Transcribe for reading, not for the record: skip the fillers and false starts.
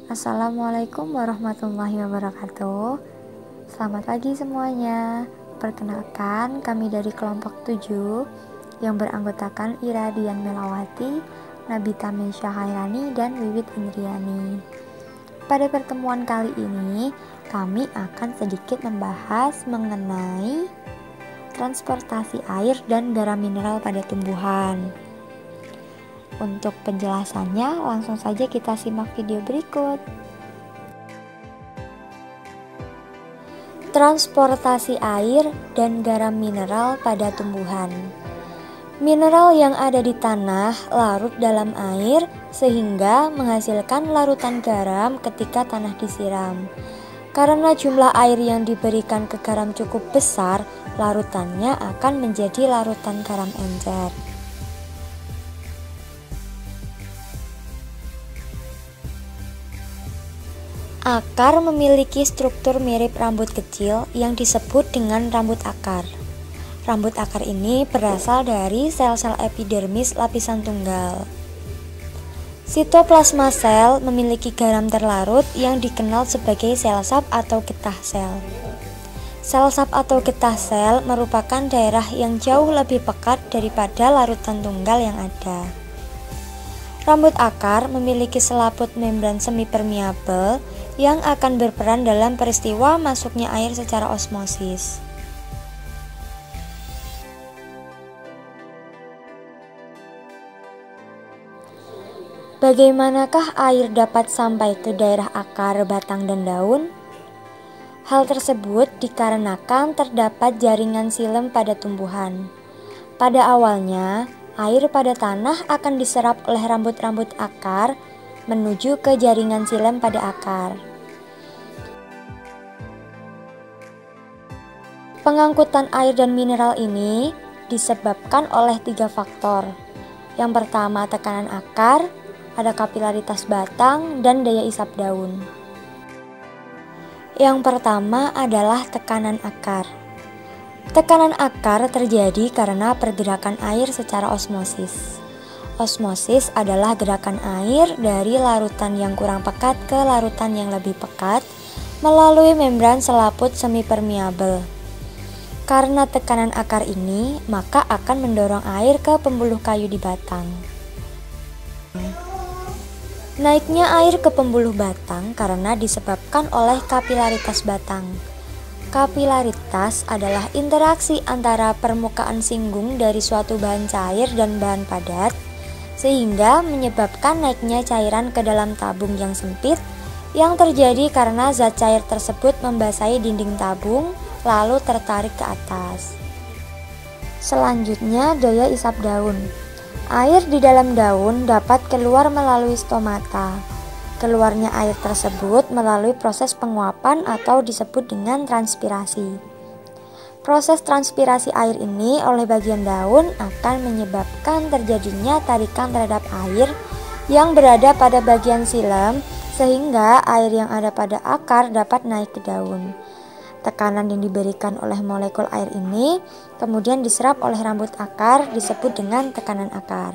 Assalamualaikum warahmatullahi wabarakatuh. Selamat pagi semuanya. Perkenalkan, kami dari kelompok 7 yang beranggotakan Ira Dian Melawati, Nabita Mesya Hairani, dan Wiwit Indriani. Pada pertemuan kali ini, kami akan sedikit membahas mengenai transportasi air dan garam mineral pada tumbuhan. Untuk penjelasannya, langsung saja kita simak video berikut. Transportasi air dan garam mineral pada tumbuhan. Mineral yang ada di tanah larut dalam air sehingga menghasilkan larutan garam ketika tanah disiram. Karena jumlah air yang diberikan ke garam cukup besar, larutannya akan menjadi larutan garam encer. Akar memiliki struktur mirip rambut kecil yang disebut dengan rambut akar. Rambut akar ini berasal dari sel-sel epidermis lapisan tunggal. Sitoplasma sel memiliki garam terlarut yang dikenal sebagai sel sap atau getah sel. Sel sap atau getah sel merupakan daerah yang jauh lebih pekat daripada larutan tunggal yang ada. Rambut akar memiliki selaput membran semi-permeabel yang akan berperan dalam peristiwa masuknya air secara osmosis. Bagaimanakah air dapat sampai ke daerah akar, batang, dan daun? Hal tersebut dikarenakan terdapat jaringan silem pada tumbuhan. Pada awalnya, air pada tanah akan diserap oleh rambut-rambut akar menuju ke jaringan silem pada akar. Pengangkutan air dan mineral ini disebabkan oleh 3 faktor. Yang pertama, tekanan akar, ada kapilaritas batang, dan daya isap daun. Yang pertama adalah tekanan akar. Tekanan akar terjadi karena pergerakan air secara osmosis. Osmosis adalah gerakan air dari larutan yang kurang pekat ke larutan yang lebih pekat melalui membran selaput semi-permeabel. Karena tekanan akar ini, maka akan mendorong air ke pembuluh kayu di batang. Naiknya air ke pembuluh batang karena disebabkan oleh kapilaritas batang. Kapilaritas adalah interaksi antara permukaan singgung dari suatu bahan cair dan bahan padat, sehingga menyebabkan naiknya cairan ke dalam tabung yang sempit yang terjadi karena zat cair tersebut membasahi dinding tabung lalu tertarik ke atas. Selanjutnya, daya isap daun. Air di dalam daun dapat keluar melalui stomata. Keluarnya air tersebut melalui proses penguapan atau disebut dengan transpirasi. Proses transpirasi air ini oleh bagian daun akan menyebabkan terjadinya tarikan terhadap air yang berada pada bagian silem sehingga air yang ada pada akar dapat naik ke daun. Tekanan yang diberikan oleh molekul air ini kemudian diserap oleh rambut akar disebut dengan tekanan akar.